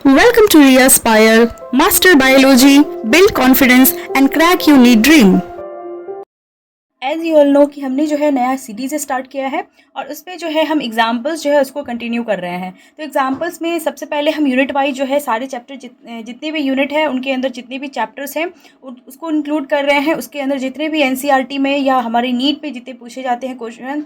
Welcome to Reaspire, Master Biology, Build Confidence and Crack Your Need Dream. As you all know कि हमने जो है नया series start किया है और उस पर जो है हम एग्जाम्पल्स जो है उसको कंटिन्यू कर रहे हैं। तो एग्जाम्पल्स में सबसे पहले हम यूनिट वाइज जो है सारे चैप्टर जितने भी यूनिट है उनके अंदर जितने भी चैप्टर्स हैं उसको इंक्लूड कर रहे हैं। उसके अंदर जितने भी एनसीईआरटी में या हमारी नीट पे जितने पूछे जाते हैं क्वेश्चन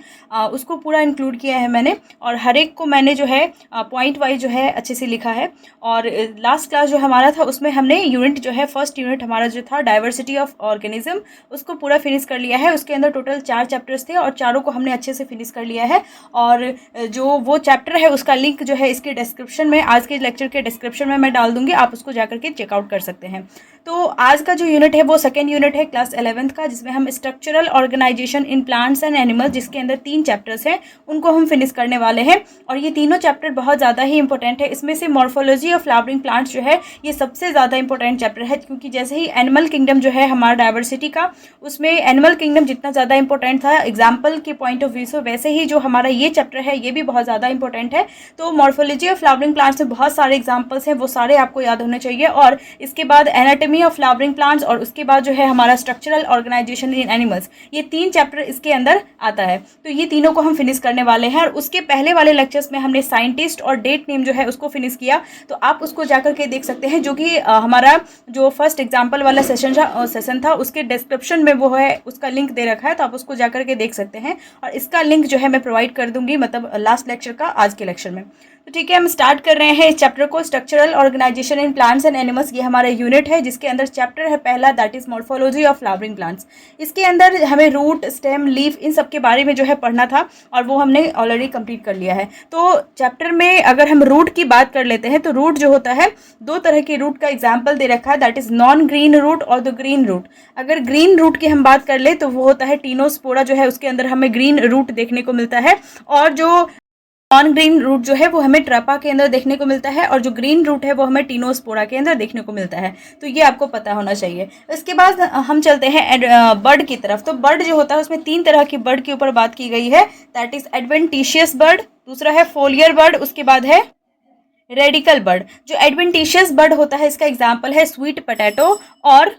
उसको पूरा इंक्लूड किया है मैंने, और हर एक को मैंने जो है पॉइंट वाइज जो है अच्छे से लिखा है। और लास्ट क्लास जो हमारा था उसमें हमने यूनिट जो है फर्स्ट यूनिट हमारा जो था डाइवर्सिटी ऑफ ऑर्गेनिज्म उसको पूरा फिनिश कर लिया है। उसके अंदर टोटल 4 चैप्टर्स थे और चारों को हमने अच्छे से फिनिश कर लिया है। और जो वो चैप्टर है उसका लिंक जो है इसके डिस्क्रिप्शन में, आज के लेक्चर के डिस्क्रिप्शन में मैं डाल दूंगी, आप उसको जाकर के चेकआउट कर सकते हैं। तो आज का जो यूनिट है वो सेकेंड यूनिट है क्लास 11th का, जिसमें हम structural organization in plants and animals, जिसके अंदर 3 चैप्टर्स हैं, उनको हम फिनिश करने वाले हैं। और ये तीनों चैप्टर बहुत ज़्यादा ही इंपॉर्टेंट है। इसमें से मॉर्फोलॉजी ऑफ फ्लावरिंग प्लांट्स जो है ये सबसे ज़्यादा इंपॉर्टेंट चैप्टर है, क्योंकि जैसे ही एनिमल किंगडम जो है हमारा डाइवर्सिटी का, उसमें एनिमल किंगडम जितना ज़्यादा इंपॉर्टेंट था एग्जाम्पल के पॉइंट ऑफ व्यू से, वैसे ही जो हमारा ये चैप्टर है ये भी बहुत ज़्यादा इंपॉर्टेंट है। तो मॉर्फोलॉजी ऑफ फ्लावरिंग प्लांट्स में बहुत सारे एग्जाम्पल्स हैं, वो सारे आपको याद होने चाहिए। और इसके बाद एनाटॉमी ऑफ फ्लावरिंग प्लांट्स और उसके बाद जो है हमारा स्ट्रक्चरल ऑर्गेनाइजेशन इन एनिमल्स, ये 3 चैप्टर इसके अंदर आता है। तो ये तीनों को हम फिनिश करने वाले हैं। और उसके पहले वाले लेक्चर्स में हमने साइंटिस्ट और डेट नेम जो है उसको फिनिश किया, तो आप उसको जाकर के देख सकते हैं, जो कि हमारा जो फर्स्ट एग्जाम्पल वाला सेशन था उसके डिस्क्रिप्शन में वो है, उसका लिंक दे रखा है, तो आप उसको जाकर के देख सकते हैं। और इसका लिंक जो है मैं प्रोवाइड कर दूंगी, मतलब लास्ट लेक्चर का आज के लेक्चर में। तो ठीक है, हम स्टार्ट कर रहे हैं इस चैप्टर को, structural organization in plants and animals. ये हमारा यूनिट है जिसके अंदर चैप्टर है पहला, that is morphology of flowering plants. इसके अंदर हमें रूट, स्टेम, लीफ, इन सब के बारे में जो है पढ़ना था और वो हमने ऑलरेडी कंप्लीट कर लिया है। तो चैप्टर में अगर हम रूट की बात कर लेते हैं तो रूट जो होता है, 2 तरह के रूट का एग्जाम्पल दे रखा है, that is non green root और द ग्रीन रूट। अगर ग्रीन रूट की हम बात कर ले तो वो होता है टीनोस्पोरा, जो है उसके अंदर हमें ग्रीन रूट देखने को मिलता है। और जो नॉन ग्रीन रूट जो है वो हमें ट्रपा के अंदर देखने को मिलता है, और जो ग्रीन रूट है वो हमें टीनोस्पोरा के अंदर देखने को मिलता है। तो ये आपको पता होना चाहिए। इसके बाद हम चलते हैं बर्ड की तरफ। तो बर्ड जो होता है उसमें 3 तरह की बर्ड के ऊपर बात की गई है, दैट इज एडवेंटिशियस बर्ड, दूसरा है फोलियर बर्ड, उसके बाद है रेडिकल बर्ड। जो एडवेंटिशियस बर्ड होता है इसका एग्जाम्पल है स्वीट पोटैटो, और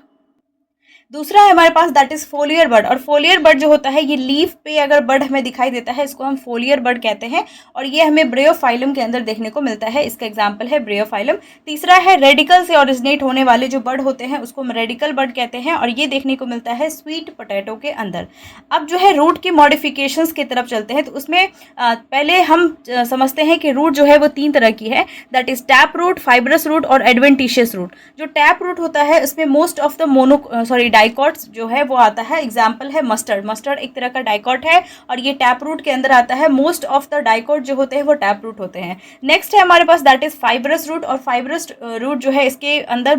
दूसरा है हमारे पास दैट इज फोलियर बर्ड। और फोलियर बर्ड जो होता है ये लीफ पे अगर बर्ड हमें दिखाई देता है, इसको हम फोलियर बर्ड कहते हैं, और ये हमें ब्रेयोफाइलम के अंदर देखने को मिलता है। इसका एग्जांपल है ब्रेयोफाइलम। तीसरा है रेडिकल से ओरिजिनेट होने वाले जो बर्ड होते हैं उसको हम रेडिकल बर्ड कहते हैं, और ये देखने को मिलता है स्वीट पोटैटो के अंदर। अब जो है रूट की मॉडिफिकेशंस की तरफ चलते हैं, तो उसमें पहले हम समझते हैं कि रूट जो है वो 3 तरह की है, that is tap root, fibrous root और एडवेंटिशियस रूट। जो टैप रूट होता है उसमें मोस्ट ऑफ द डाइकॉट्स जो है वो आता है, एग्जाम्पल है मस्टर्ड। मस्टर्ड एक तरह का डाइकॉट है और ये टैप रूट के अंदर आता है। मोस्ट ऑफ द डाइकॉट जो होते हैं वो टैप रूट होते हैं। नेक्स्ट है हमारे पास दैट इज फाइब्रस रूट, और फाइब्रस रूट जो है इसके अंदर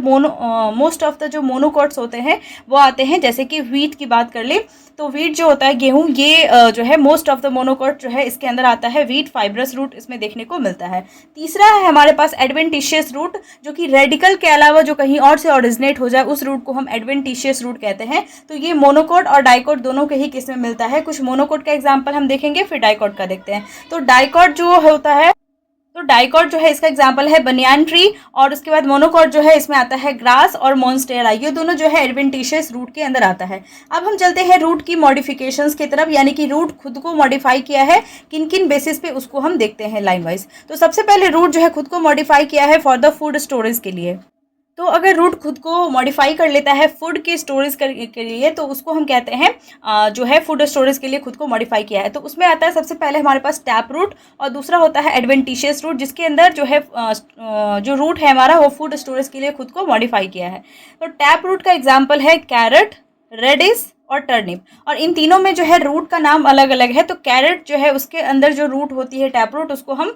मोस्ट ऑफ द जो मोनोकॉट्स होते हैं वो आते हैं। जैसे कि व्हीट की बात कर ले तो व्हीट जो होता है गेहूं, ये जो है मोस्ट ऑफ द मोनोकॉट जो है इसके अंदर आता है। व्हीट फाइब्रस रूट इसमें देखने को मिलता है। तीसरा है हमारे पास एडवेंटिशियस रूट, जो कि रेडिकल के अलावा जो कहीं और से ओरिजिनेट हो जाए उस रूट को हम एडवेंटिशियस रूट कहते हैं। तो ये मोनोकॉट और डाइकॉट दोनों के ही किस में मिलता है। कुछ मोनोकॉट का एग्जाम्पल हम देखेंगे, फिर डाइकॉट का देखते हैं। तो डाइकॉट जो होता है, तो डाइकॉट जो है इसका एग्जाम्पल है बनियान ट्री, और उसके बाद मोनोकॉट जो है इसमें आता है ग्रास और मॉन्स्टेरा। ये दोनों जो है एडवेंटिशियस रूट के अंदर आता है। अब हम चलते हैं रूट की मॉडिफिकेशंस की तरफ, यानी कि रूट खुद को मॉडिफाई किया है किन किन बेसिस पे उसको हम देखते हैं लाइन वाइज। तो सबसे पहले रूट जो है खुद को मॉडिफाई किया है फॉर द फूड स्टोरेज के लिए। तो अगर रूट खुद को मॉडिफाई कर लेता है फूड के स्टोरेज के लिए, तो उसको हम कहते हैं जो है फूड स्टोरेज के लिए खुद को मॉडिफाई किया है। तो उसमें आता है सबसे पहले हमारे पास टैप रूट, और दूसरा होता है एडवेंटिशियस रूट, जिसके अंदर जो है जो रूट है हमारा वो फूड स्टोरेज के लिए खुद को मॉडिफाई किया है। तो टैप रूट का एग्जाम्पल है कैरेट, रेडिश और टर्निप, और इन तीनों में जो है रूट का नाम अलग अलग है। तो कैरेट जो है उसके अंदर जो रूट होती है टैप रूट, उसको हम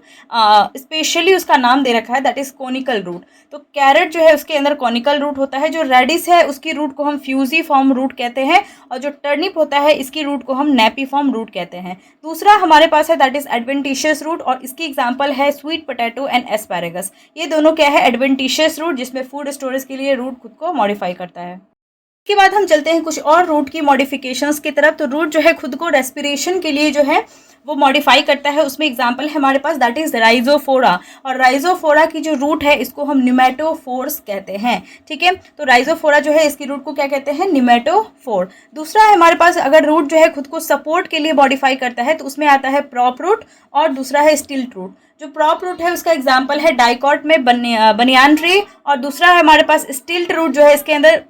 स्पेशली उसका नाम दे रखा है, दैट इज कोनिकल रूट। तो कैरेट जो है उसके अंदर कोनिकल रूट होता है। जो रेडिश है उसकी रूट को हम फ्यूजी फॉर्म रूट कहते हैं, और जो टर्निप होता है इसकी रूट को हम नेपी फॉर्म रूट कहते हैं। दूसरा हमारे पास है दैट इज एडवेंटिशियस रूट, और इसकी एग्जाम्पल है स्वीट पोटैटो एंड एस्पैरेगस। ये दोनों क्या है, एडवेंटिशियस रूट, जिसमें फूड स्टोरेज के लिए रूट खुद को मॉडिफाई करता है। उसके बाद हम चलते हैं कुछ और रूट की मॉडिफिकेशंस की तरफ। तो रूट जो है खुद को रेस्पिरेशन के लिए जो है वो मॉडिफाई करता है। उसमें एग्जांपल है हमारे पास, दैट इज राइजोफोरा। और राइजोफोरा की जो रूट है इसको हम निमेटोफोर्स कहते हैं। ठीक है, तो राइजोफोरा जो है इसकी रूट को क्या कहते हैं, निमेटोफोर। दूसरा है हमारे पास, अगर रूट जो है खुद को सपोर्ट के लिए मॉडिफाई करता है तो उसमें आता है प्रॉप रूट और दूसरा है स्टिल्ट रूट। जो प्रॉप रूट है उसका एग्जाम्पल है डाइकॉट में बनियान ट्री, और दूसरा है हमारे पास स्टिल्ट रूट जो है इसके अंदर,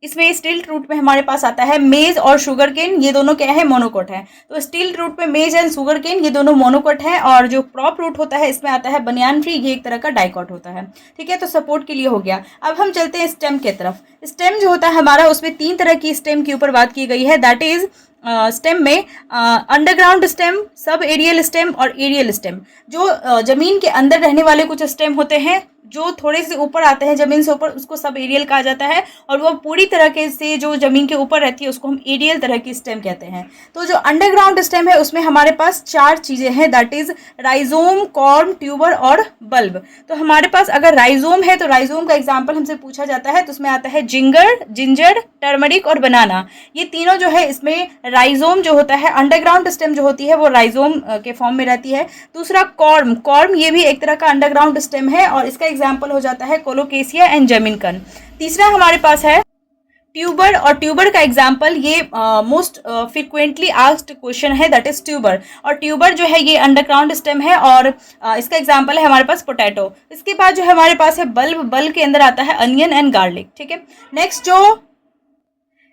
इसमें स्टिल्ट रूट में हमारे पास आता है मेज और शुगर केन, ये दोनों क्या है, मोनोकोट है। तो स्टिल्ट रूट में मेज एंड शुगर केन ये दोनों मोनोकोट है, और जो प्रॉप रूट होता है इसमें आता है बनियान ट्री, ये एक तरह का डाइकॉट होता है। ठीक है, तो सपोर्ट के लिए हो गया। अब हम चलते हैं स्टेम के तरफ। स्टेम जो होता है हमारा, उसमें 3 तरह की स्टेम के ऊपर बात की गई है। दैट इज स्टेम में underground stem, sub aerial stem और एरियल स्टेम। जो जमीन के अंदर रहने वाले कुछ स्टेम होते हैं जो थोड़े से ऊपर आते हैं जमीन से ऊपर, उसको सब एरियल कहा जाता है। और वो पूरी तरह के से जो जमीन के ऊपर रहती है उसको हम एरियल तरह की स्टेम कहते हैं। तो जो अंडरग्राउंड स्टेम है उसमें हमारे पास 4 चीज़ें हैं, that is rhizome, corm, tuber और बल्ब। तो हमारे पास अगर राइजोम है तो राइजोम का एग्जाम्पल हमसे पूछा जाता है, तो उसमें आता है जिंजर, टर्मरिक और बनाना। ये तीनों जो है इसमें राइजोम जो होता है, अंडरग्राउंड स्टेम जो होती है वो राइजोम के फॉर्म में रहती है। दूसरा कॉर्म ये भी एक तरह का अंडरग्राउंड स्टेम है और इसका एग्जाम्पल हो जाता है कोलोकेसिया एंड जमीनकन। तीसरा हमारे पास है ट्यूबर, और ट्यूबर का एग्जाम्पल ये मोस्ट फ्रिक्वेंटली आस्क्ड क्वेश्चन है, दैट इज ट्यूबर। और ट्यूबर जो है ये अंडरग्राउंड स्टेम है और इसका एग्जाम्पल है हमारे पास पोटैटो। इसके बाद जो है हमारे पास है बल्ब के अंदर आता है अनियन एंड गार्लिक। ठीक है, नेक्स्ट जो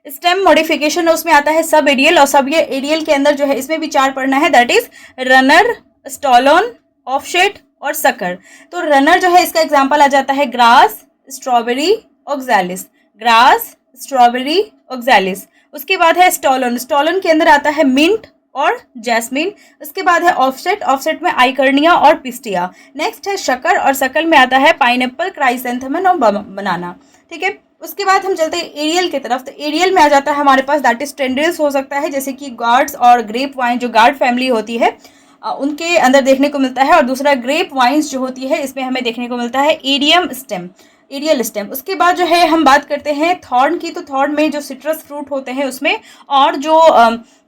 स्टेम मॉडिफिकेशन है उसमें आता है सब एरियल, और सब ये एरियल के अंदर जो है इसमें भी 4 पढ़ना है, दैट इज रनर, स्टॉलोन, ऑफशेट और सकर। तो रनर जो है इसका एग्जाम्पल आ जाता है grass, strawberry, oxalis. Grass, strawberry, oxalis. उसके बाद है स्टॉलोन के अंदर आता है मिंट और जैस्मिन। उसके बाद है ऑफसेट में आइकर्निया और पिस्टिया। नेक्स्ट है शक्कर, और शक्कर में आता है पाइनएप्पल, क्राइसेंथेमम और बनाना। ठीक है, उसके बाद हम चलते हैं एरियल की तरफ। तो एरियल में आ जाता है हमारे पास दैट इज टेंड्रिल्स हो सकता है, जैसे कि गार्ड्स और ग्रेप वाइन, जो गार्ड फैमिली होती है उनके अंदर देखने को मिलता है। और दूसरा ग्रेप वाइन्स जो होती है इसमें हमें देखने को मिलता है एरियल स्टेम। उसके बाद जो है हम बात करते हैं थॉर्न की। तो थॉर्न में जो सिट्रस फ्रूट होते हैं उसमें, और जो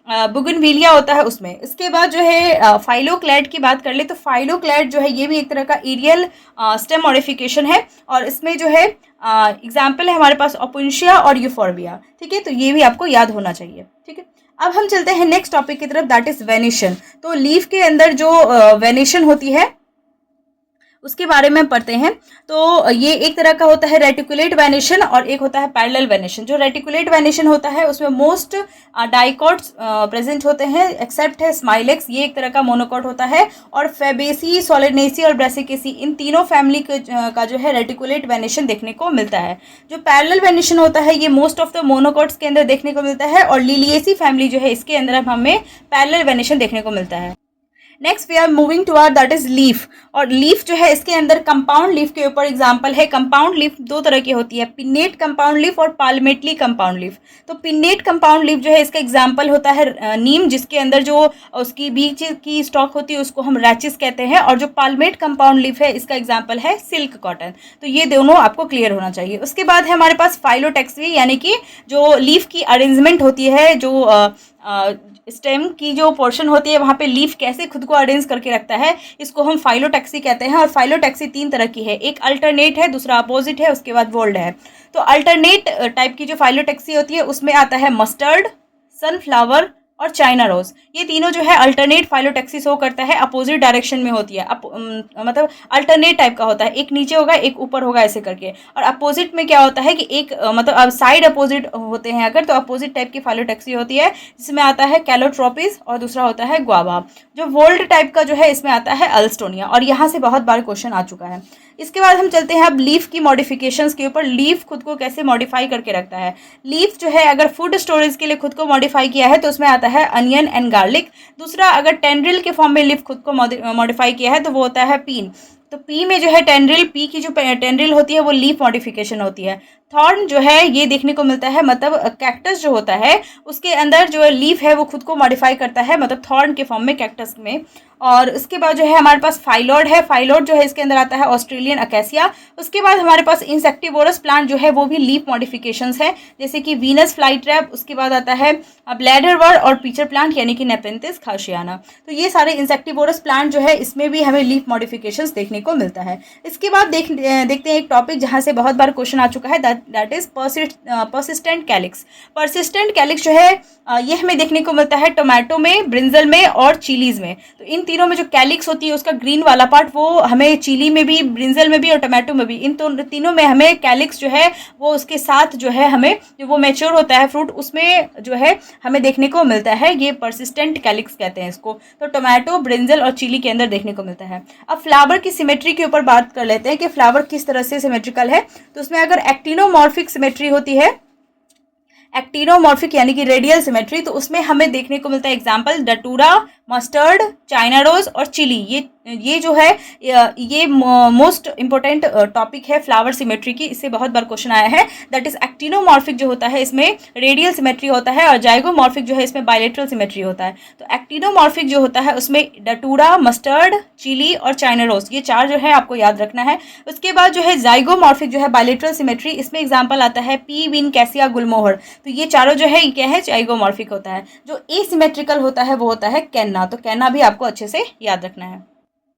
बुगनविलिया होता है उसमें। इसके बाद जो है फाइलोक्लैड की बात कर ले तो फाइलोक्लैड जो है ये भी एक तरह का एरियल स्टेम मॉडिफिकेशन है, और इसमें जो है एग्जाम्पल है हमारे पास ओपुंशिया और यूफोर्बिया। ठीक है, तो ये भी आपको याद होना चाहिए। ठीक है, अब हम चलते हैं नेक्स्ट टॉपिक की तरफ, दैट इज वेनेशन। तो लीफ के अंदर जो वेनेशन होती है उसके बारे में पढ़ते हैं। तो ये एक तरह का होता है रेटिकुलेट वेनेशन और एक होता है पैरेलल वेनेशन। जो रेटिकुलेट वेनेशन होता है उसमें मोस्ट डाइकॉट्स प्रेजेंट होते हैं एक्सेप्ट है स्माइलेक्स, ये एक तरह का मोनोकॉट होता है। और फेबेसी, सोलेनेसी और ब्रेसिकेसी, इन तीनों फैमिली का जो है रेटिकुलेट वेनेशन देखने को मिलता है। जो पैरेलल वेनेशन होता है ये मोस्ट ऑफ द मोनोकॉट्स के अंदर देखने को मिलता है, और लिलिएसी फैमिली जो है इसके अंदर हमें पैरेलल वेनेशन देखने को मिलता है। Next we are moving to our that is leaf. और लीफ जो है इसके अंदर कंपाउंड लीफ के ऊपर एग्जाम्पल है। कंपाउंड लीफ 2 तरह की होती है, पिन्नेट कंपाउंड लीफ और पाल्मेटली कंपाउंड लीफ। तो पिन्नेट कंपाउंड लीफ जो है इसका एग्जाम्पल होता है नीम, जिसके अंदर जो उसकी बीच की स्टॉक होती है उसको हम रैचिस कहते हैं। और जो पाल्मेट कंपाउंड लीफ है इसका एग्जाम्पल है सिल्क कॉटन। तो ये दोनों आपको क्लियर होना चाहिए। उसके बाद है हमारे पास फाइलोटेक्सी, यानी कि जो लीफ की अरेंजमेंट होती है, जो स्टेम की जो पोर्शन होती है वहाँ पे लीफ कैसे खुद को अरेंज करके रखता है, इसको हम फाइलोटेक्सी कहते हैं। और फाइलोटेक्सी 3 तरह की है, एक अल्टरनेट है, दूसरा अपोजिट है, उसके बाद वोल्ड है। तो अल्टरनेट टाइप की जो फाइलोटेक्सी होती है उसमें आता है मस्टर्ड, सनफ्लावर और चाइना रोज। ये तीनों जो है अल्टरनेट फाइलोटेक्सी शो करता है, अपोजिट डायरेक्शन में होती है। मतलब अल्टरनेट टाइप का होता है, एक नीचे होगा एक ऊपर होगा ऐसे करके। और अपोजिट में क्या होता है कि एक मतलब साइड अपोजिट होते हैं अगर, तो अपोजिट टाइप की फाइलोटेक्सी होती है, जिसमें आता है कैलोट्रोपिस और दूसरा होता है ग्वावा। जो वोल्ड टाइप का जो है इसमें आता है अल्स्टोनिया, और यहाँ से बहुत बार क्वेश्चन आ चुका है। इसके बाद हम चलते हैं अब लीफ की मॉडिफिकेशंस के ऊपर। लीफ खुद को कैसे मॉडिफाई करके रखता है। लीफ जो है अगर फूड स्टोरेज के लिए खुद को मॉडिफाई किया है तो उसमें आता है अनियन एंड गार्लिक। दूसरा, अगर टेंड्रिल के फॉर्म में लीफ खुद को मॉडिफाई किया है तो वो होता है पीन। तो पी में जो है टेंड्रिल, पी की जो टेंड्रिल होती है वो लीफ मॉडिफिकेशन होती है। थॉर्न जो है ये देखने को मिलता है, मतलब कैक्टस जो होता है उसके अंदर जो लीफ है वो खुद को मॉडिफाई करता है, मतलब थॉर्न के फॉर्म में कैक्टस में। और उसके बाद जो है हमारे पास फाइलॉड है, फाइलॉड जो है इसके अंदर आता है ऑस्ट्रेलियन अकेसिया। उसके बाद हमारे पास इंसेक्टिवोरस प्लांट जो है वो भी लीफ मॉडिफिकेशंस है, जैसे कि वीनस फ्लाई ट्रैप, उसके बाद आता है ब्लैडरवर्ड और पीचर प्लांट यानी कि नेपेंथिस खाशियाना। तो ये सारे इंसेक्टिवोरस प्लांट जो है इसमें भी हमें लीफ मॉडिफिकेशंस देखने को मिलता है। इसके बाद देखते हैं एक टॉपिक जहाँ से बहुत बार क्वेश्चन आ चुका है, that is persistent calyx. Persistent calyx जो है ये हमें देखने को मिलता है टोमेटो में, ब्रिंजल में और चिलीज में। तो इन तीनों में जो कैलिक्स होती है उसका ग्रीन वाला पार्ट वो हमें चिली में भी, ब्रिंजल में भी और टोमेटो में भी, इन तीनों में हमें कैलिक्स जो है वो उसके साथ जो है हमें जो वो मैच्योर होता है फ्रूट उसमें जो है हमें देखने को मिलता है। ये परसिस्टेंट कैलिक्स कहते हैं इसको। तो टोमेटो, ब्रिंजल और चिली के अंदर देखने को मिलता है। अब फ्लावर की सिमेट्री के ऊपर बात कर लेते हैं कि फ्लावर किस तरह से सिमेट्रिकल है। तो उसमें अगर एक्टिनोमॉर्फिक सिमेट्री होती है, एक्टिनोमॉर्फिक यानी कि रेडियल सिमेट्री, तो उसमें हमें देखने को मिलता है एग्जांपल डटूरा, मस्टर्ड, चाइना रोज और चिली। ये जो है ये मोस्ट इंपॉर्टेंट टॉपिक है फ्लावर सिमेट्री की, इससे बहुत बार क्वेश्चन आया है। दैट इज एक्टिनोमॉर्फिक जो होता है इसमें रेडियल सिमेट्री होता है और जाइगोमॉर्फिक जो है इसमें बायलेटरल सिमेट्री होता है। तो एक्टिनोमॉर्फिक जो होता है उसमें डटूरा, मस्टर्ड, चिली और चाइना रोज, ये चार जो है आपको याद रखना है। उसके बाद जो है जाइगोमॉर्फिक जो है बायलेटरल सिमेट्री, इसमें एग्जाम्पल आता है पी, विन, कैसिया, गुलमोहर। तो ये चारों जो है क्या है, जाइगोमॉर्फिक होता है। जो एसिमेट्रिकल होता है वो होता है कैन्ना। तो कैन्ना भी आपको अच्छे से याद रखना है।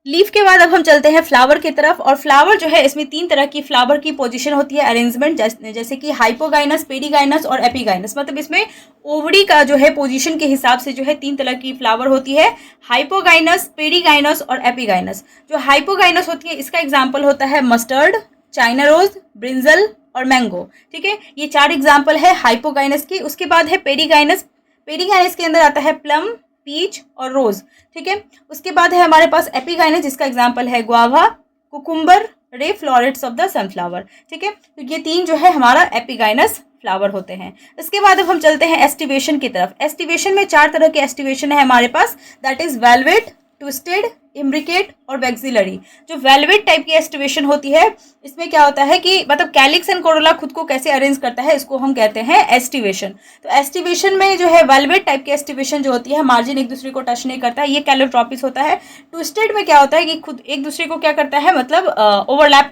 लीफ के बाद अब हम चलते हैं फ्लावर की तरफ। और फ्लावर जो है इसमें तीन तरह की फ्लावर की पोजीशन होती है, अरेंजमेंट, जैसे कि हाइपोगाइनस, पेरीगाइनस और एपीगाइनस। मतलब इसमें ओवरी का जो है पोजीशन के हिसाब से जो है तीन तरह की फ्लावर होती है, हाइपोगाइनस, पेरीगाइनस और एपीगाइनस। जो हाइपोगाइनस होती है इसका एग्जाम्पल होता है मस्टर्ड, चाइना रोज, ब्रिंजल और मैंगो। ठीक है, ये चार एग्जाम्पल है हाइपोगाइनस की। उसके बाद है पेरीगाइनस। पेरीगाइनस के अंदर आता है प्लम, पीच और रोज। ठीक है, उसके बाद है हमारे पास एपीगाइनस जिसका एग्जाम्पल है guava, cucumber, ray florets of the sunflower. ठीक है, तो ये तीन जो है हमारा एपीगाइनस फ्लावर होते हैं। इसके बाद अब हम चलते हैं एस्टिवेशन की तरफ। एस्टिवेशन में चार तरह के एस्टिवेशन है हमारे पास, that is velvet, twisted, imbricate और वैक्सिलरी। जो वेलवेट टाइप की एस्टिवेशन होती है इसमें क्या होता है कि मतलब कैलिक्स एंड कोरोला खुद को कैसे अरेंज करता है, इसको हम कहते हैं एस्टिवेशन। तो एस्टिवेशन में जो है वेलवेट टाइप की एस्टिवेशन जो होती है, मार्जिन एक दूसरे को टच नहीं करता है, ये कैलोट्रॉपिस होता है। ट्विस्टेड में क्या होता है कि खुद एक दूसरे को क्या करता है, मतलब ओवरलैप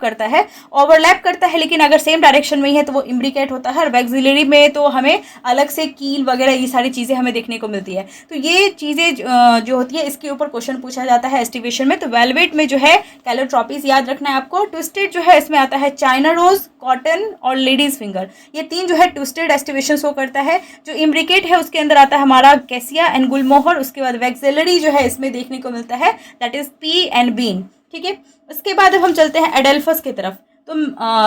करता है, लेकिन अगर सेम डायरेक्शन में ही है तो वो इम्ब्रिकेट होता है। और वैक्सिलरी में तो हमें अलग से कील वगैरह ये सारी चीज़ें हमें देखने को मिलती है। तो ये चीज़ें जो होती है इसके ऊपर क्वेश्चन पूछा जाता है एस्टिवेशन में। तो वेलवेट में जो है कैलोट्रॉपिस याद रखना है आपको। ट्विस्टेड जो है इसमें आता है चाइना रोज, कॉटन और लेडीज फिंगर। ये तीन जो है ट्विस्टेड एस्टिवेशन शो करता है। जो इम्ब्रिकेट है उसके अंदर आता है हमारा कैसिया एंड गुलमोहर। उसके बाद वैक्सिलरी जो है इसमें देखने को मिलता है that is pea and bean. ठीक है, उसके बाद अब हम चलते हैं एडल्फस की तरफ। तो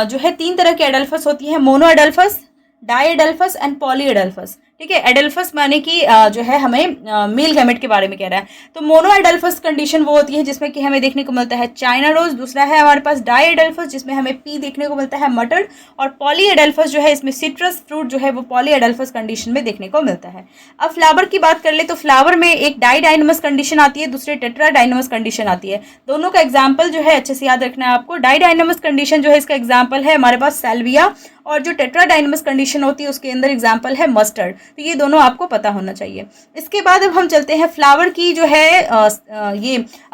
जो है तीन तरह की एडल्फस होती है, monadelphous, diadelphous and polyadelphous. ठीक है, एडल्फस माने कि जो है हमें मेल गैमेट के बारे में कह रहा है। तो मोनो एडल्फस कंडीशन वो होती है जिसमें कि हमें देखने को मिलता है चाइना रोज। दूसरा है हमारे पास डाई एडल्फस जिसमें हमें पी देखने को मिलता है, मटर। और पॉली एडल्फस जो है इसमें सिट्रस फ्रूट जो है वो पॉली एडल्फस कंडीशन में देखने को मिलता है। अब फ्लावर की बात कर ले तो फ्लावर में एक डाई डायनमस कंडीशन आती है, दूसरे टेट्रा डायनमस कंडीशन आती है। दोनों का एग्जाम्पल जो है अच्छे से याद रखना है आपको। डाई डायनमस कंडीशन जो है इसका एग्जाम्पल है हमारे पास सैल्विया, और जो टेट्रा डायनमस कंडीशन होती है उसके अंदर एग्जाम्पल है मस्टर्ड। तो ये दोनों आपको पता होना चाहिए। इसके बाद अब हम चलते हैं फ्लावर की जो है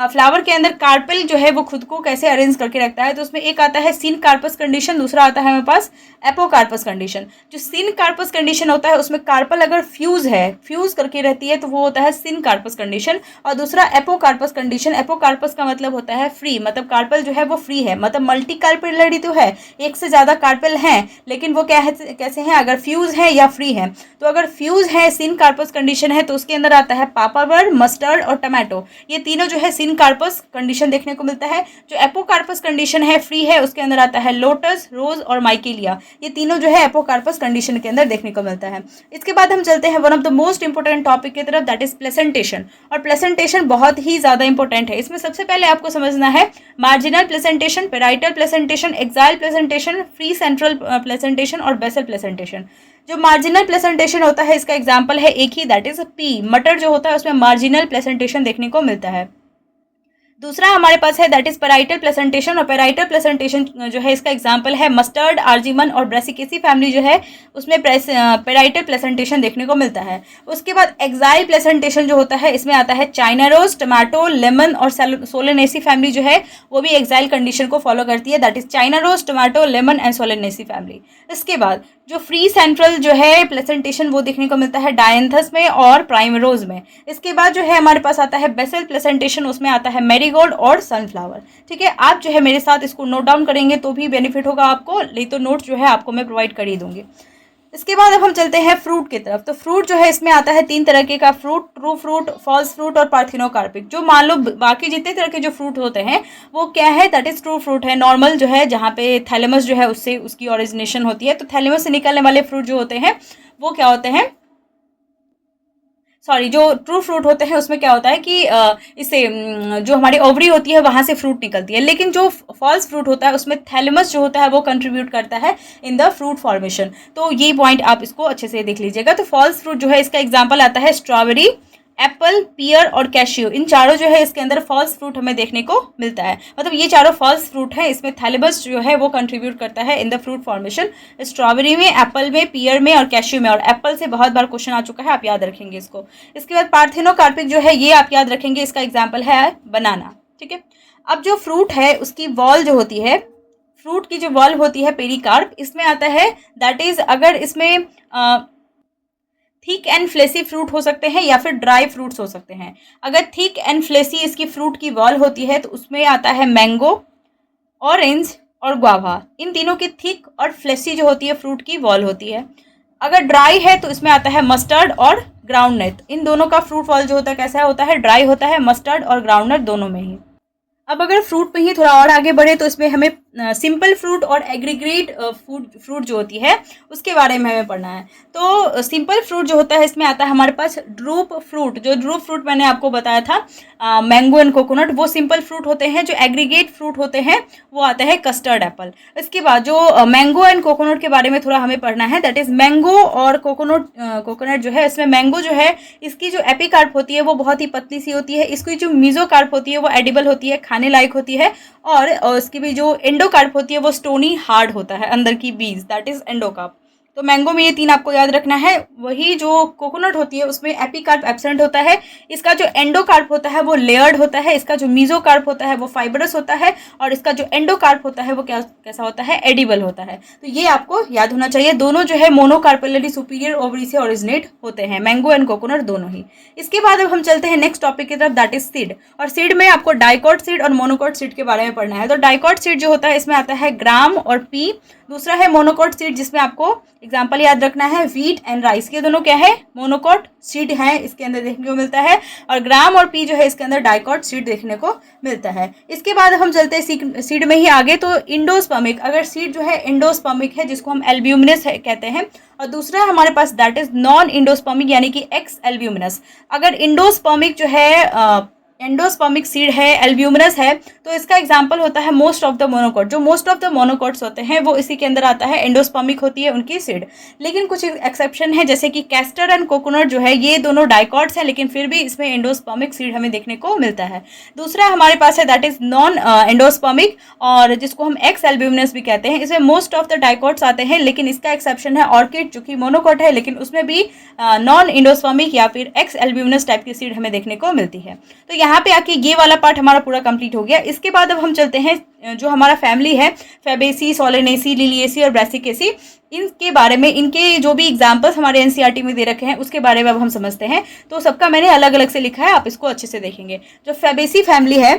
फ्लावर के अंदर कार्पेल जो है वो खुद को कैसे अरेंज करके रखता है। तो उसमें एक आता है सिन कार्पस कंडीशन, दूसरा आता है हमारे पास एपोकार्पस कंडीशन। जो सिन कार्पस कंडीशन होता है उसमें कार्पल अगर फ्यूज करके रहती है तो वो होता है सिन कार्पस कंडीशन। और दूसरा एपोकार्पस कंडीशन। एपोकार्पस का मतलब होता है फ्री, मतलब कार्पल जो है वो फ्री है, मतलब मल्टी कार्पेलरी तो है, एक से ज्यादा कार्पेल हैं, लेकिन वो क्या है, कैसे हैं, अगर फ्यूज है या फ्री है। तो अगर फ्यूज है, सिन कार्पस कंडीशन है, तो उसके अंदर आता है पापावर, मस्टर्ड और टमाटो। ये तीनों जो है सिन कार्पस कंडीशन देखने को मिलता है। जो एपोकार्पस कंडीशन है, फ्री है, उसके अंदर आता है लोटस, रोज और माइकेलिया। ये तीनों जो है एपोकार्पस कंडीशन के अंदर देखने को मिलता है। इसके बाद हम चलते हैं one of the most important topic की तरफ, दैट इज प्लेसेंटेशन। और प्लेसेंटेशन बहुत ही ज्यादा इंपॉर्टेंट है। इसमें सबसे पहले आपको समझना है marginal placentation, parietal placentation, exile placentation, free central placentation और बेसल प्लेसेंटेशन। जो मार्जिनल प्लेसेंटेशन होता है इसका एग्जाम्पल है एक ही, दैट इज पी। मटर जो होता है उसमें मार्जिनल प्लेसेंटेशन देखने को मिलता है। दूसरा हमारे पास है दैट इज पेराइटल प्लेसेंटेशन, और पेराइटल प्लेसेंटेशन जो है इसका एग्जांपल है मस्टर्ड, आर्जिमन और ब्रेसिकेसी फैमिली जो है उसमें पेराइटल प्लेसेंटेशन देखने को मिलता है। उसके बाद एक्साइल प्लेसेंटेशन जो होता है इसमें आता है चाइना रोज, टमाटो, लेमन और सोलेनेसी फैमिली जो है वो भी एक्साइल कंडीशन को फॉलो करती है, that is China rose, tomato, lemon and Solanaceae family. इसके बाद जो फ्री सेंट्रल जो है प्लेसेंटेशन वो देखने को मिलता है डायंथस में और प्राइमरोज में। इसके बाद जो है हमारे पास आता है बेसल प्लेसेंटेशन, उसमें आता है मैरीगोल्ड और सनफ्लावर। ठीक है, आप जो है मेरे साथ इसको नोट डाउन करेंगे तो भी बेनिफिट होगा आपको, नहीं तो नोट जो है आपको मैं प्रोवाइड कर ही दूंगी। इसके बाद अब हम चलते हैं फ्रूट की तरफ। तो फ्रूट जो है इसमें आता है 3 तरह के का fruit, true fruit, false fruit और पार्थिनोकार्पिक। जो मान लो बाकी जितने तरह के जो फ्रूट होते हैं वो क्या है, दैट इज ट्रू फ्रूट है, नॉर्मल जो है जहाँ पे थैलेमस जो है उससे उसकी ओरिजिनेशन होती है। तो थैलेमस से निकलने वाले फ्रूट जो होते हैं वो क्या होते हैं, सॉरी, जो ट्रू फ्रूट होते हैं उसमें क्या होता है कि इससे जो हमारी ओवरी होती है वहां से फ्रूट निकलती है। लेकिन जो फॉल्स फ्रूट होता है उसमें थैलेमस जो होता है वो कंट्रीब्यूट करता है इन द फ्रूट फॉर्मेशन। तो ये पॉइंट आप इसको अच्छे से देख लीजिएगा। तो फॉल्स फ्रूट जो है इसका एग्जाम्पल आता है स्ट्रॉबेरी, एप्पल, पियर और कैशियो। इन चारों जो है इसके अंदर फॉल्स फ्रूट हमें देखने को मिलता है, मतलब ये चारों फॉल्स फ्रूट हैं। इसमें थैलेमस जो है वो कंट्रीब्यूट करता है in the fruit formation, strawberry में, एप्पल में, पियर में और कैशियो में। और एप्पल से बहुत बार क्वेश्चन आ चुका है, आप याद रखेंगे इसको। इसके बाद पार्थिनोकार्पिक जो है ये आप याद रखेंगे, इसका एग्जाम्पल है बनाना। ठीक है, अब जो फ्रूट है उसकी वॉल जो होती है, फ्रूट की जो वॉल होती है पेरिकार्प, इसमें आता है दैट इज अगर इसमें थिक एंड फ्लेसी फ्रूट हो सकते हैं या फिर ड्राई फ्रूट्स हो सकते हैं। अगर थिक एंड फ्लेसी इसकी फ्रूट की वॉल होती है तो उसमें आता है मैंगो, ऑरेंज और गुआवा। इन तीनों की थिक और फ्लेसी जो होती है फ्रूट की वॉल होती है। अगर ड्राई है तो इसमें आता है मस्टर्ड और ग्राउंडनट। इन दोनों का फ्रूट वॉल जो होता है कैसा होता है, ड्राई होता है, मस्टर्ड और ग्राउंडनट दोनों में ही। अब अगर फ्रूट में ही थोड़ा और आगे बढ़े तो इसमें हमें सिंपल फ्रूट और एग्रीगेट फ्रूट जो होती है उसके बारे में हमें पढ़ना है। तो सिंपल फ्रूट जो होता है इसमें आता है हमारे पास ड्रूप फ्रूट। जो ड्रूप फ्रूट मैंने आपको बताया था मैंगो एंड कोकोनट, वो सिंपल फ्रूट होते हैं। जो एग्रीगेट फ्रूट होते हैं वो आता है कस्टर्ड एप्पल। इसके बाद जो मैंगो एंड कोकोनट के बारे में थोड़ा हमें पढ़ना है, दैट इज मैंगो और कोकोनट जो है, इसमें मैंगो जो है इसकी जो एपिकार्प होती है वो बहुत ही पतली सी होती है। इसकी जो मीजोकार्प होती है वो एडिबल होती है, खाने लायक होती है। और इसकी भी जो एंडोकार्प होती है वो स्टोनी हार्ड होता है, अंदर की बीज, दैट इज एंडोकार्प। तो मैंगो में ये 3 आपको याद रखना है। वही जो कोकोनट होती है उसमें एपिकार्प एब्सेंट होता है। इसका जो एंडोकार्प होता है वो लेयर्ड होता है। इसका जो मीजोकार्प होता है वो फाइबरस होता है। और इसका जो एंडोकार्प होता है वो कैसा होता है, एडिबल होता है। तो ये आपको याद होना चाहिए। दोनों जो है मोनोकार्पेलरी सुपीरियर ओवरी से ओरिजिनेट होते हैं, मैंगो एंड कोकोनट दोनों ही। इसके बाद अब हम चलते हैं नेक्स्ट टॉपिक की तरफ, दैट इज सीड। और सीड में आपको डाइकॉट सीड और मोनोकॉट सीड के बारे में पढ़ना है। तो डाइकॉट सीड जो होता है इसमें आता है ग्राम और पी। दूसरा है मोनोकॉट सीड जिसमें आपको एग्जाम्पल याद रखना है व्हीट एंड राइस। ये दोनों क्या है, मोनोकॉट सीड है, इसके अंदर देखने को मिलता है। और ग्राम और पी जो है इसके अंदर डाइकॉट सीड देखने को मिलता है। इसके बाद हम चलते हैं सीड में ही आगे। तो इंडोस्पर्मिक, अगर सीड जो है इंडोस्पर्मिक है जिसको हम एल्ब्यूमिनस कहते हैं। और दूसरा हमारे पास दैट इज नॉन इंडोस्पर्मिक यानी कि एक्स एल्ब्यूमिनस। अगर इंडोस्पर्मिक जो है एंडोस्पर्मिक सीड है, एल्ब्यूमिनस है, तो इसका एग्जांपल होता है मोस्ट ऑफ द मोनोकॉट। जो मोस्ट ऑफ द मोनोकॉट्स होते हैं वो इसी के अंदर आता है, एंडोस्पर्मिक होती है उनकी सीड। लेकिन कुछ एक्सेप्शन है, जैसे कि कैस्टर एंड कोकोनट जो है ये दोनों डाइकॉट्स हैं, लेकिन फिर भी इसमें एंडोस्पर्मिक सीड हमें देखने को मिलता है। दूसरा हमारे पास है दैट इज नॉन एंडोस्पर्मिक, और जिसको हम एक्स एल्ब्यूमिनस भी कहते हैं। इसमें मोस्ट ऑफ द डाइकॉट्स आते हैं, लेकिन इसका एक्सेप्शन है ऑर्किड जो कि मोनोकॉट है, लेकिन उसमें भी नॉन एंडोस्पर्मिक या फिर एक्स एल्ब्यूमिनस टाइप की सीड हमें देखने को मिलती है। तो यहाँ पे आके ये वाला पार्ट हमारा पूरा कंप्लीट हो गया। इसके बाद अब हम चलते हैं जो हमारा फैमिली है, फैबेसी, सोलेनेसी, लिलिएसी और ब्रेसिकेसी, इनके बारे में, इनके जो भी एग्जाम्पल्स हमारे एनसीईआरटी में दे रखे हैं उसके बारे में अब हम समझते हैं। तो सबका मैंने अलग अलग से लिखा है, आप इसको अच्छे से देखेंगे। जो फैबेसी फैमिली है,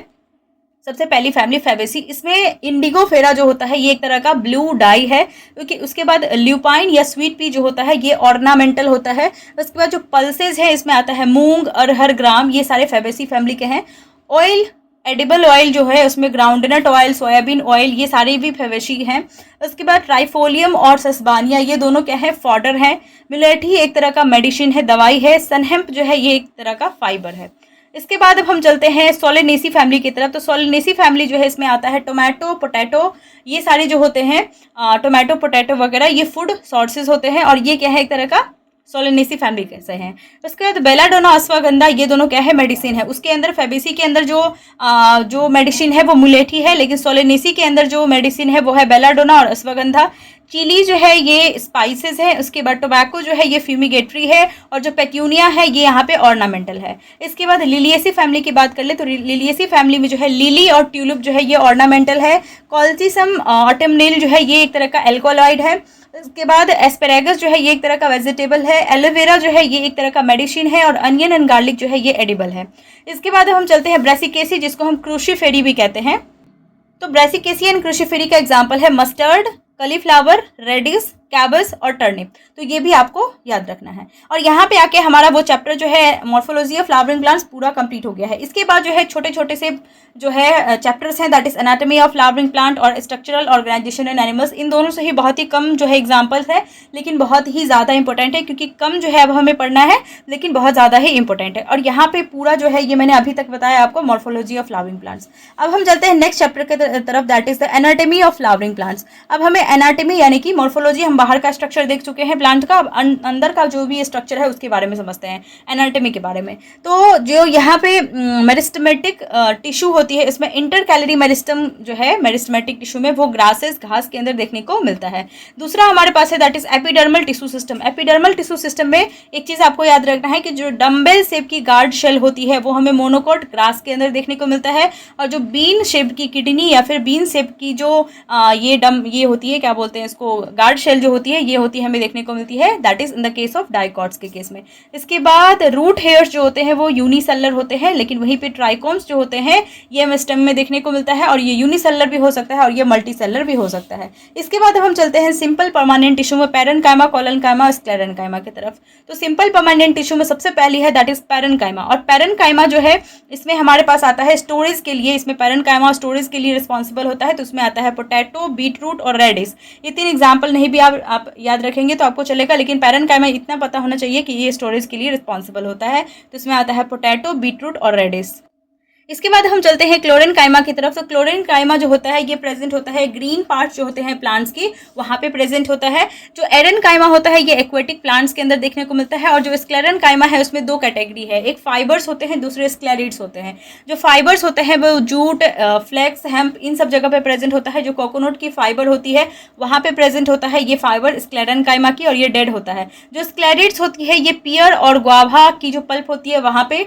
सबसे पहली फैमिली फैबेसी, इसमें इंडिगो फेरा जो होता है ये एक तरह का ब्लू डाई है, क्योंकि उसके बाद ल्यूपाइन या स्वीट पी जो होता है ये ऑर्नामेंटल होता है। उसके बाद जो पल्सेस है इसमें आता है मूंग, अरहर, ग्राम, ये सारे फैबेसी फैमिली के हैं। ऑयल, एडिबल ऑयल जो है उसमें ग्राउंडनट ऑयल, सोयाबीन ऑयल, ये सारे भी फैबेसी हैं। उसके बाद ट्राइफोलियम और सस्बानिया, ये दोनों क्या है, फॉडर है। मिलेटी एक तरह का मेडिसिन है, दवाई है। सनहेम्प जो है ये एक तरह का फाइबर है। इसके बाद अब हम चलते हैं सोलेनेसी फैमिली की तरफ। तो सोलेनेसी फैमिली जो है इसमें आता है टोमेटो, पोटैटो, ये सारे जो होते हैं टोमेटो, पोटैटो वगैरह, ये फूड सोर्सेज होते हैं। और ये क्या है, एक तरह का सोलेनेसी फैमिली कैसे हैं। उसके बाद बेलाडोना, अश्वगंधा, ये दोनों क्या है, मेडिसिन है। उसके अंदर फैबेसी के अंदर जो मेडिसिन है वो मुलेठी है, लेकिन सोलेनेसी के अंदर जो मेडिसिन है वो है बेलाडोना और अश्वगंधा। चिली जो है ये स्पाइसेस है। उसके बाद टोबैको जो है ये फ्यूमिगेटरी है, और जो पेट्यूनिया है ये यहाँ पे ऑर्नामेंटल है। इसके बाद लिलियेसी फैमिली की बात कर ले तो लिलियेसी फैमिली में जो है लिली और ट्यूलिप जो है ये ऑर्नामेंटल है। कॉल्सीसम ऑटमनेल जो है ये एक तरह का एल्कोलॉइड है। इसके बाद एस्पेरेगस जो है ये एक तरह का वेजिटेबल है। एलोवेरा जो है ये एक तरह का मेडिसिन है, और अनियन एंड गार्लिक जो है ये एडिबल है। इसके बाद हम चलते हैं ब्रेसिकेसी, जिसको हम क्रूसीफेरी भी कहते हैं। तो ब्रेसिकेसी एंड क्रूसीफेरी का एग्जाम्पल है मस्टर्ड, कलीफ्लावर, रेडिस, कैबस और टर्निप। तो ये भी आपको याद रखना है। और यहाँ पे आके हमारा वो चैप्टर जो है मॉर्फोलॉजी ऑफ फ्लावरिंग प्लांट्स पूरा कंप्लीट हो गया है। इसके बाद जो है छोटे छोटे से जो है चैप्टर्स हैं, that is anatomy of flowering plant और स्ट्रक्चरल ऑर्गेनाइजेशन इन एनिमल्स। इन दोनों से ही बहुत ही कम जो है एग्जाम्पल्स है, लेकिन बहुत ही ज़्यादा इंपॉर्टेंट है, क्योंकि कम जो है अब हमें पढ़ना है, लेकिन बहुत ज़्यादा ही इंपॉर्टेंट है। और यहाँ पे पूरा जो है ये मैंने अभी तक बताया आपको मॉर्फोलॉजी ऑफ फ्लावरिंग प्लांट्स। अब हम चलते हैं नेक्स्ट चैप्टर के तरफ, that is the anatomy of flowering plants. अब हमें एनाटॉमी यानी कि मॉर्फोलॉजी, हम बाहर का स्ट्रक्चर देख चुके हैं प्लांट का, अंदर का जो भी स्ट्रक्चर है उसके बारे में समझते हैं, एनाटॉमी के बारे में। तो जो यहाँ पे मेरिस्टेमेटिक टिश्यू होती है, इसमें इंटरकैलरी मेरिस्टम जो है, मेरिस्टेमेटिक टिश्यू में वो ग्रासेस, घास के अंदर देखने को मिलता है। दूसरा हमारे पास है that is epidermal tissue system. Epidermal tissue system में एक चीज आपको याद रखना है कि जो डम्बेल शेप की गार्ड शेल होती है वो हमें मोनोकोट ग्रास के अंदर देखने को मिलता है, और जो बीन शेप की किडनी या फिर बीन शेप की जो ये होती है, क्या बोलते हैं इसको, गार्ड शेल जो होती है, ये होती है, हमें देखने को मिलती है, that is in the case of dicots के केस में। इसके बाद रूट हेयर्स जो होते हैं वो यूनिसेलर होते हैं, लेकिन वहीं पे ट्राइकोम्स जो होते हैं ये हमें स्टेम में देखने को मिलता है, और ये यूनिसेलर भी हो सकता है और ये मल्टीसेलर भी हो सकता है। इसके बाद हम चलते हैं सिंपल परमानेंट टिश्यू में, पैरेन्काइमा, कोलेनकाइमा, स्क्लेरेन्काइमा की तरफ। तो सिंपल परमानेंट टिश्यू में सबसे पहली है दैट इज पैरेन्काइमा, और पैरेन्काइमा जो है इसमें हमारे पास आता है स्टोरेज के लिए, इसमें पैरेन्काइमा स्टोरेज के लिए रिस्पॉन्सिबल होता है। तो उसमें आता है पोटैटो, बीटरूट और रेडिस। ये तीन एग्जाम्पल नहीं भी आप याद रखेंगे तो आपको चलेगा, लेकिन पैरेन्काइमा इतना पता होना चाहिए कि ये स्टोरेज के लिए रिस्पॉन्सिबल होता है। तो इसमें आता है पोटैटो, बीटरूट और रेडिस। इसके बाद हम चलते हैं क्लोरेनकाइमा की तरफ। तो क्लोरेनकाइमा जो होता है ये प्रेजेंट होता है ग्रीन पार्ट्स जो होते हैं प्लांट्स की, वहाँ पे प्रेजेंट होता है। जो एरेनकाइमा होता है ये एक्वेटिक प्लांट्स के अंदर देखने को मिलता है, और जो स्क्लेरेनकाइमा है उसमें दो कैटेगरी है, एक फाइबर्स होते हैं, दूसरे स्क्लेरिड्स होते हैं। जो फाइबर्स होते हैं वो जूट, फ्लेक्स, हेम्प, इन सब जगह पे प्रेजेंट होता है। जो कोकोनट की फाइबर होती है वहाँ पे प्रेजेंट होता है ये फाइबर स्क्लेरेनकाइमा की, और ये डेड होता है। जो स्क्लेरिड्स होती है ये पियर और गुआवा की जो पल्प होती है वहाँ पे,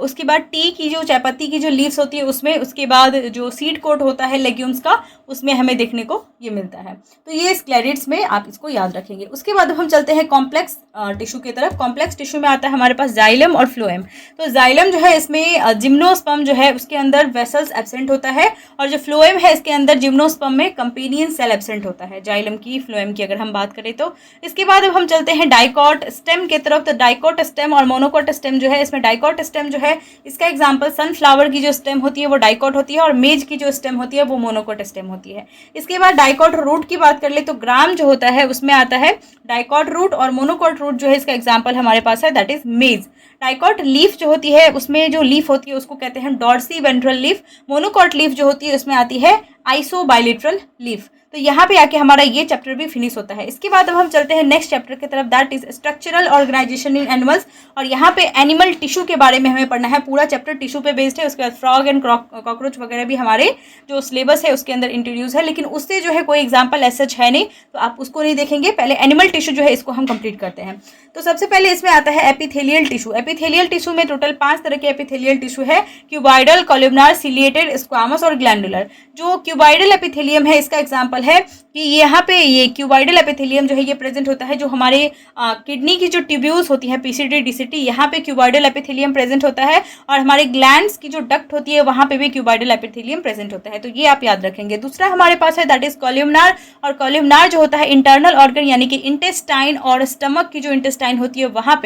उसके बाद टी की जो चायपत्ती की जो लीव्स होती है उसमें, उसके बाद जो सीड कोट होता है लेग्यूम्स का उसमें हमें देखने को ये मिलता है। तो ये स्क्लेरिड्स में आप इसको याद रखेंगे। उसके बाद हम चलते हैं कॉम्प्लेक्स टिश्यू की तरफ। कॉम्प्लेक्स टिश्यू में आता है हमारे पास जाइलम और फ्लोएम। तो जाइलम जो है इसमें जिम्नोस्पर्म जो है उसके अंदर वेसल्स एब्सेंट होता है, और जो फ्लोएम है इसके अंदर जिम्नोस्पर्म में कंपेनियन सेल एब्सेंट होता है, जाइलम की, फ्लोएम की अगर हम बात करें तो। इसके बाद अब हम चलते हैं डाइकॉट स्टेम की तरफ। तो डाइकॉट स्टेम और मोनोकॉट स्टेम जो है, इसमें डाइकॉट स्टेम जो है इसका एग्जाम्पल सनफ्लावर की जो स्टेम होती है वो डाइकॉट होती है, और मेज की जो स्टेम होती है वो मोनोकॉट स्टेम होती है। इसके बाद डाइकॉट रूट की बात कर ले तो ग्राम जो होता है उसमें आता है डाइकॉट रूट, और मोनोकॉट रूट जो है इसका एग्जाम्पल हमारे पास है दैट इज मेज। डाइकॉट लीफ जो होती है उसमें जो लीफ होती है उसको कहते हैं dorsiventral leaf. Monocot leaf जो होती है उसमें आती है आइसोबाइलेटरल लीफ। तो यहाँ पे आके हमारा ये चैप्टर भी फिनिश होता है। इसके बाद अब हम चलते हैं नेक्स्ट चैप्टर की तरफ, that is structural organization in animals, और यहाँ पे एनिमल टिश्यू के बारे में हमें पढ़ना है। पूरा चैप्टर टिश्यू पे बेस्ड है। उसके बाद फ्रॉग एंड कॉकरोच वगैरह भी हमारे जो सिलेबस है उसके अंदर इंट्रोड्यूस है, लेकिन उससे जो है कोई एग्जाम्पल ऐसा है नहीं, तो आप उसको नहीं देखेंगे। पहले एनिमल टिश्यू जो है इसको हम कंप्लीट करते हैं। तो सबसे पहले इसमें आता है एपिथेलियल टिश्यू। एपिथेलियल टिश्यू में टोटल 5 तरह के एपिथेलियल टिश्यू है, क्यूबाइडल, कॉलमनार, सिलिएटेड, स्क्वामस और ग्लैंडुलर। जो क्यूबाइडल एपिथेलियम है इसका एग्जाम्पल है कि यहाँ पे ये क्यूबाइडल एपिथेलियम जो है ये प्रेजेंट होता है जो हमारे किडनी की जो ट्यूब्यूल्स होती है पीसीडी डीसीटी, यहाँ पे क्यूबाइडल एपिथेलियम प्रेजेंट होता है, और हमारे ग्लैंड्स की जो डक्ट होती है वहाँ पे भी क्यूबाइडल एपिथेलियम प्रेजेंट होता है। तो ये आप याद रखेंगे। दूसरा हमारे पास है दैट इज कॉलमनार, और कॉलमनार जो होता है इंटरनल ऑर्गन यानी कि इंटेस्टाइन और स्टमक की जो इंटेस्टाइन होती है वहाँ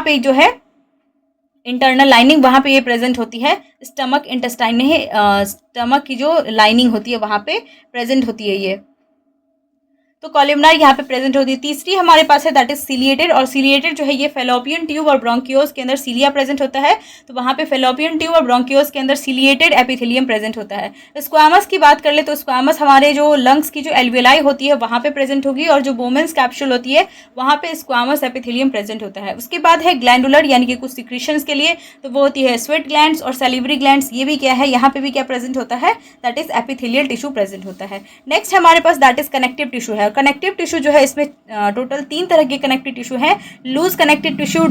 पे जो है इंटरनल लाइनिंग वहाँ पे ये प्रेजेंट होती है। स्टमक इंटेस्टाइन नहीं, स्टमक की जो लाइनिंग होती है वहाँ पे प्रेजेंट होती है ये। तो कॉलमनार यहाँ पे प्रेजेंट होती है। तीसरी हमारे पास है दैट इज सिलिएटेड, और सिलिएटेड जो है ये फेलोपियन ट्यूब और ब्रोंकियोस के अंदर सिलिया प्रेजेंट होता है, तो वहाँ पे फेलोपियन ट्यूब और ब्रोंकियोस के अंदर सिलिएटेड एपिथेलियम प्रेजेंट होता है। स्क्वामस की बात कर ले तो स्क्वामस हमारे जो लंग्स की जो एल्वियोलाई होती है वहाँ पे प्रेजेंट होगी, और जो बोमेंस कैप्सूल होती है वहाँ पे स्क्वामस एपिथेलियम प्रेजेंट होता है। उसके बाद है ग्लैंडुलर यानी कि कुछ सिक्रीशंस के लिए, तो वो होती है स्वेट ग्लैंड्स और सैलिवरी ग्लैंड्स। ये भी क्या है, यहाँ पे भी क्या प्रेजेंट होता है, that is epithelial tissue present होता है। नेक्स्ट हमारे पास दैट इज कनेक्टिव टिश्यू है। कनेक्टिव टिश्यू जो है इसमें टोटल 3 तरह के कनेक्टिव टिश्यू हैं, loose connective tissue,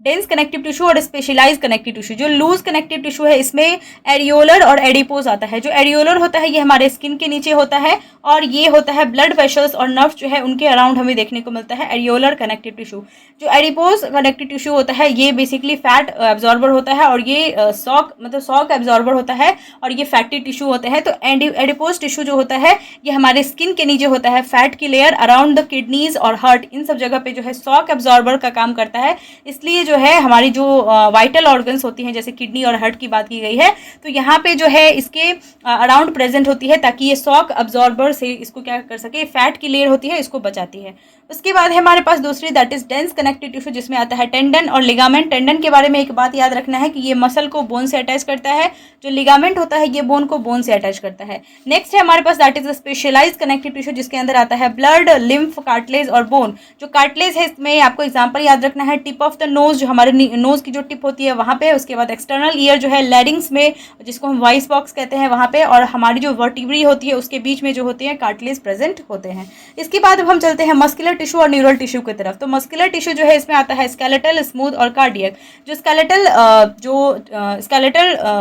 dense connective tissue और स्पेशलाइज कनेक्टिव टिश्यू। जो लूज कनेक्टिव टिश्यू है इसमें एरियोलर और एडिपोज आता है। जो एरियोलर होता है ये हमारे स्किन के नीचे होता है, और ये होता है ब्लड वेसल्स और नर्व जो है उनके अराउंड हमें देखने को मिलता है एरियोलर कनेक्टिव टिश्यू। जो एडिपोज कनेक्टिव टिश्यू होता है ये बेसिकली फैट एब्जॉर्बर होता है, और ये सॉक एब्जॉर्बर होता है, और ये फैटी टिश्यू होते हैं। तो एडिपोज टिश्यू जो होता है ये हमारे स्किन के नीचे होता है, फैट की लेयर अराउंड द किडनीज और हार्ट, इन सब जगह पे जो है सॉक एब्जॉर्बर का काम करता है। इसलिए जो है हमारी जो वाइटल ऑर्गन्स होती हैं जैसे किडनी और हार्ट की बात की गई है, तो यहाँ पे जो है इसके अराउंड प्रेजेंट होती है, ताकि ये सॉक अब्जॉर्बर से इसको क्या कर सके, फैट की लेयर होती है इसको बचाती है। उसके बाद है हमारे पास दूसरी that is dense connective tissue, जिसमें आता है टेंडन और लिगामेंट। टेंडन के बारे में एक बात याद रखना है कि ये मसल को बोन से अटैच करता है, जो लिगामेंट होता है ये बोन को बोन से अटैच करता है। नेक्स्ट है हमारे पास that is specialise connective tissue, जिसके अंदर आता है ब्लड, लिम्फ, कार्टिलेज और बोन। जो कार्टिलेज है इसमें आपको एग्जाम्पल याद रखना है, टिप ऑफ द नोज, जो हमारे नोज की जो टिप होती है वहाँ पे। उसके बाद एक्सटर्नल ईयर जो है लैरिंग्स में, जिसको हम वॉइस बॉक्स कहते हैं वहाँ पे, और हमारी जो वर्टिब्री होती है उसके बीच में जो होते हैं कार्टिलेज प्रेजेंट होते हैं। इसके बाद अब हम चलते हैं मस्कुलर टिश्यू और न्यूरल टिश्यू की तरफ। तो मस्कुलर टिश्यू जो है इसमें आता है स्केलेटल, स्मूथ और कार्डियक। जो स्केलेटल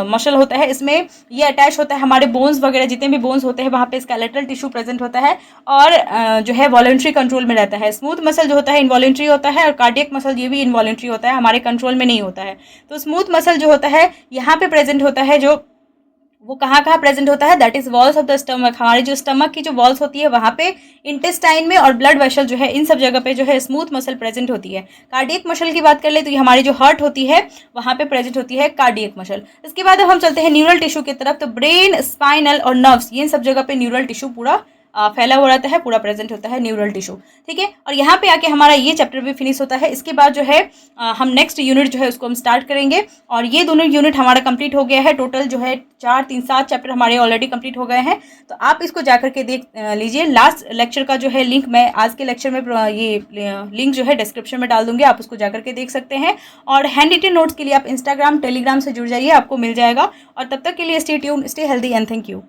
मसल होता है इसमें ये अटैच होता है हमारे बोन्स वगैरह, जितने भी बोन्स होते हैं वहाँ पे स्केलेटल टिश्यू प्रेजेंट होता है, और जो है वॉलंटरी कंट्रोल में रहता है। स्मूथ मसल जो होता है इनवॉलंटरी होता है, और कार्डियक मसल ये भी इनवॉलंटरी होता है, हमारे कंट्रोल में नहीं होता है। तो स्मूथ मसल जो होता है यहाँ पे प्रेजेंट होता है, जो वो कहाँ कहाँ प्रेजेंट होता है, that is walls of the stomach. हमारी जो स्टमक की जो वॉल्स होती है वहाँ पे, इंटेस्टाइन में और ब्लड वेसल जो है इन सब जगह पे जो है स्मूथ मसल प्रेजेंट होती है। कार्डियक मसल की बात कर ले तो ये हमारी जो हार्ट होती है वहाँ पे प्रेजेंट होती है कार्डियक मसल। इसके बाद अब हम चलते हैं न्यूरल टिश्यू की तरफ। तो ब्रेन, स्पाइनल और नर्व्स, ये सब जगह पे न्यूरल टिश्यू पूरा फैला हुआ रहता है, पूरा प्रेजेंट होता है न्यूरल टिश्यू। ठीक है, और यहाँ पे आके हमारा ये चैप्टर भी फिनिश होता है। इसके बाद जो है हम नेक्स्ट यूनिट जो है उसको हम स्टार्ट करेंगे, और ये दोनों यूनिट हमारा कंप्लीट हो गया है। टोटल जो है 4, 3, 7 चैप्टर हमारे ऑलरेडी कंप्लीट हो गए हैं। तो आप इसको जाकर के देख लीजिए। लास्ट लेक्चर का जो है लिंक मैं आज के लेक्चर में ये लिंक जो है डिस्क्रिप्शन में डाल दूंगी, आप उसको जाकर के देख सकते हैं। और हैंड रिटन नोट्स के लिए आप इंस्टाग्राम, टेलीग्राम से जुड़ जाइए, आपको मिल जाएगा। और तब तक के लिए stay tuned, stay healthy and thank you.